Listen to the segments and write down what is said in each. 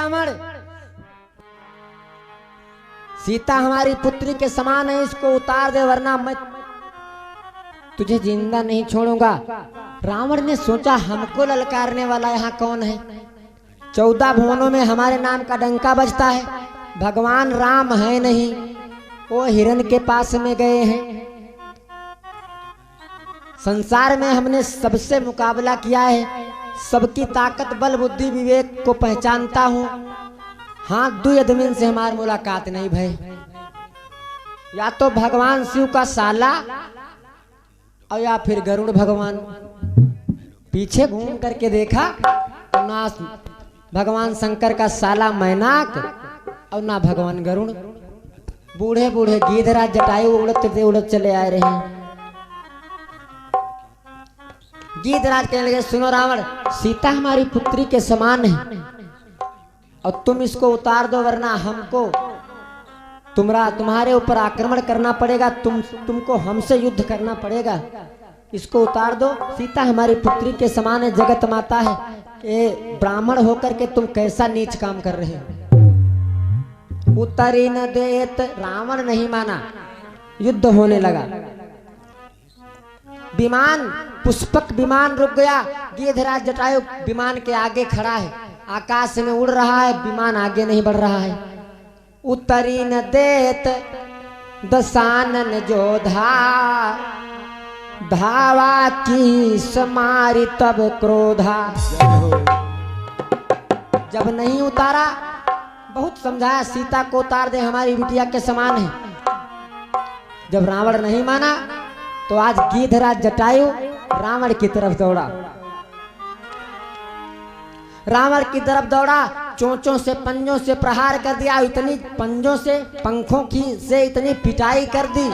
रावण, सीता हमारी पुत्री के समान है, इसको उतार दे वरना मैं तुझे जिंदा नहीं छोड़ूंगा। रावण ने सोचा हमको ललकारने वाला यहाँ कौन है? 14 भुवनों में हमारे नाम का डंका बजता है, भगवान राम है नहीं, वो हिरण के पास में गए हैं। संसार में हमने सबसे मुकाबला किया है, सबकी ताकत बल बुद्धि विवेक को पहचानता हूँ। हाँ, 2 आदमी से हमारी मुलाकात नहीं भई, या तो भगवान शिव का साला और या फिर गरुड़ भगवान। पीछे घूम करके देखा तो ना भगवान शंकर का साला मैनाक और ना भगवान गरुड़। बूढ़े बूढ़े गिद्धराज जटायु उड़त चले आ रहे हैं। गिद्धराज कहने लगे, सुनो रावण, सीता हमारी पुत्री के समान है और तुम इसको उतार दो वरना हमको तुम्हारे ऊपर आक्रमण करना पड़ेगा, तुमको हमसे युद्ध करना पड़ेगा। इसको उतार दो, सीता हमारी पुत्री के समान है, जगत माता है। ये ब्राह्मण होकर के तुम कैसा नीच काम कर रहे हो? उतरी न देत, रावण नहीं माना, युद्ध होने लगा। विमान, पुष्पक विमान रुक गया। गिद्धराज जटायु विमान के आगे खड़ा है, आकाश में उड़ रहा है, विमान आगे नहीं बढ़ रहा है। उतरी न देत दसानन जोधा, धावा की समारी तब क्रोधा। जब नहीं उतारा, बहुत समझाया सीता को उतार दे, हमारी बिटिया के समान है। जब रावण नहीं माना तो आज गिद्धराज जटायु रावण की तरफ दौड़ा। रावण की तरफ दौड़ा, चोंचों से पंजों से प्रहार कर दिया। इतनी पंजों से पंखों की से इतनी पिटाई कर दी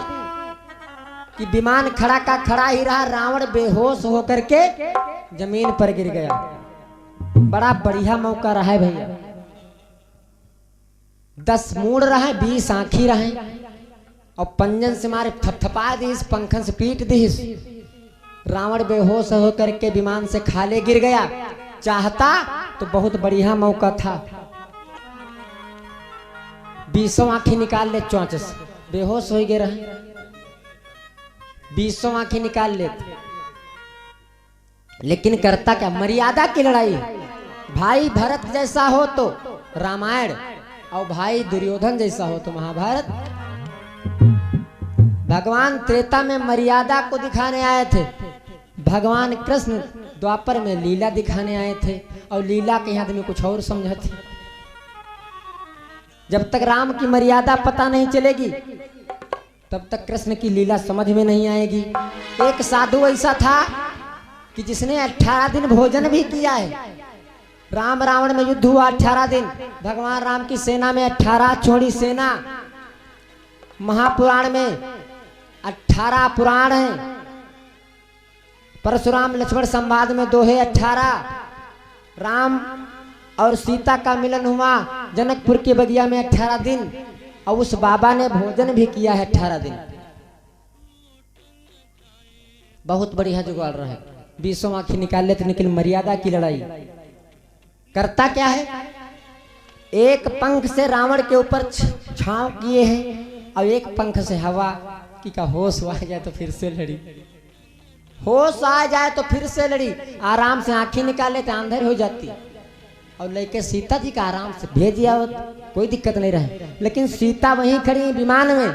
कि विमान खड़ा का खड़ा ही रहा। रावण बेहोश होकर के जमीन पर गिर गया। बड़ा बढ़िया मौका रहा है भैया। 10 मूड़ रहे, 20 आंखी रहे और पंजन से मारे थपथपा दी, पंखन से पीट दी। रावण बेहोश होकर के विमान से खाले गिर गया। चाहता तो बहुत बढ़िया मौका था, 20 आंखें निकाल ले चोंच से, बेहोश हो गए रहे, 20 आंखें निकाल लेते। लेकिन करता क्या? मर्यादा की लड़ाई। भाई भरत जैसा हो तो रामायण और भाई दुर्योधन जैसा हो तो महाभारत। भगवान त्रेता में मर्यादा को दिखाने आए थे, भगवान कृष्ण द्वापर में लीला दिखाने आए थे और लीला के आदमी कुछ और समझते। जब तक राम की मर्यादा पता नहीं चलेगी तब तक कृष्ण की लीला समझ में नहीं आएगी। एक साधु ऐसा था कि जिसने 18 दिन भोजन भी किया है। राम रावण में युद्ध हुआ 18 दिन, भगवान राम की सेना में 18 छोड़ी सेना। महापुराण में 18 पुराण हैं। परशुराम लक्ष्मण संवाद में दोहे 18। राम और सीता का मिलन हुआ जनकपुर के बगिया में 18 दिन और उस बाबा ने भोजन भी किया है 18 दिन। बहुत बढ़िया जुगाड़ रहा है। 20 आंखें निकाल ले तो निकल। मर्यादा की लड़ाई। करता क्या है? एक पंख से रावण के ऊपर छांव किए हैं और एक पंख से हवा की का होश आ जाए तो फिर से लड़ी। होश आ जाए तो फिर से लड़ी। आराम से आंखें निकाल लेते, अंधेर हो जाती और लेके सीता जी का आराम से भेज दिया, कोई दिक्कत नहीं रहे। लेकिन सीता वहीं खड़ी विमान में।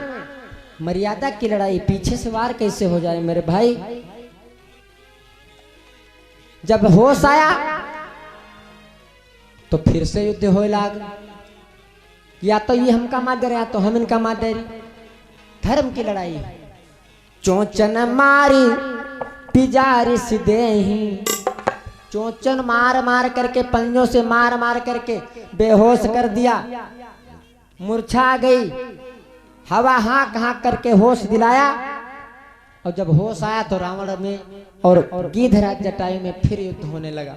मर्यादा की लड़ाई। पीछे से वार कैसे हो जाए मेरे भाई? जब होश आया तो फिर से युद्ध हो लाग। या तो ये हमका मार दे रहे या तो हम इनका मार दे रहे। धर्म की लड़ाई। चोंचन मारी पिजारी सीधे ही, चोंचन मार मार करके पंजों से मार मार करके बेहोश कर दिया। मूर्छा गई। हवा हाँक हाँक करके होश दिलाया और जब होश आया तो रावण में और गिद्धराज जटायु में फिर युद्ध होने लगा।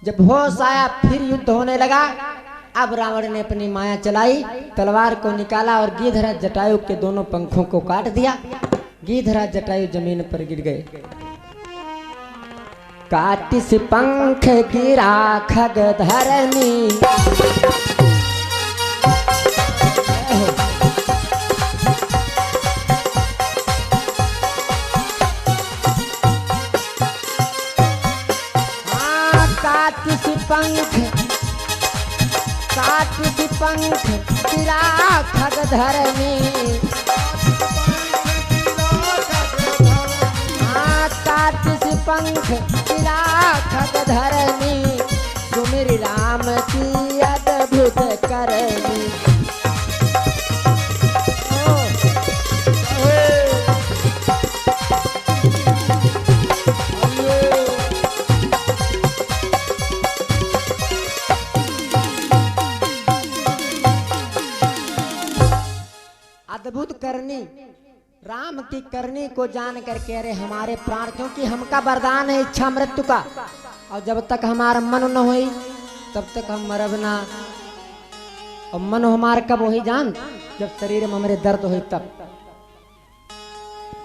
जब होश आया फिर युद्ध होने लगा। अब रावण ने अपनी माया चलाई, तलवार को निकाला और गिद्धराज जटायु के दोनों पंखों को काट दिया। गिद्धराज जटायु जमीन पर गिर गए। काटिस पंख गिरा खग धरनी। काटिस पंख गिरा खग धरनी। काटिस पंख गिरा खग धरनी। सुमिर राम की अद्भुत करनी। अद्भुत करनी, राम की करनी को जान करके अरे हमारे प्राण, क्योंकि हमका वरदान है इच्छा मृत्यु का, और जब तक हमारा मन न होई तब तक हम मरब ना। और मन हमार कब हो जान, जब शरीर में हमारे दर्द हुई तब।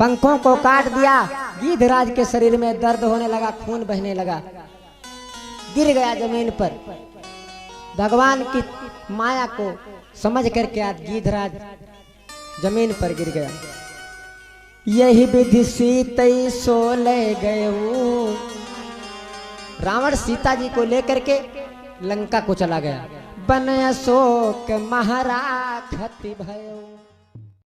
पंखों को काट दिया, गिद्धराज के शरीर में दर्द होने लगा, खून बहने लगा, गिर गया जमीन पर। भगवान की माया को समझ करके आज गिद्धराज जमीन पर गिर गया। यही विधि सीतई सो ले गए। रावण सीता जी को लेकर के लंका को चला गया। बन अशोक महाराज भयो।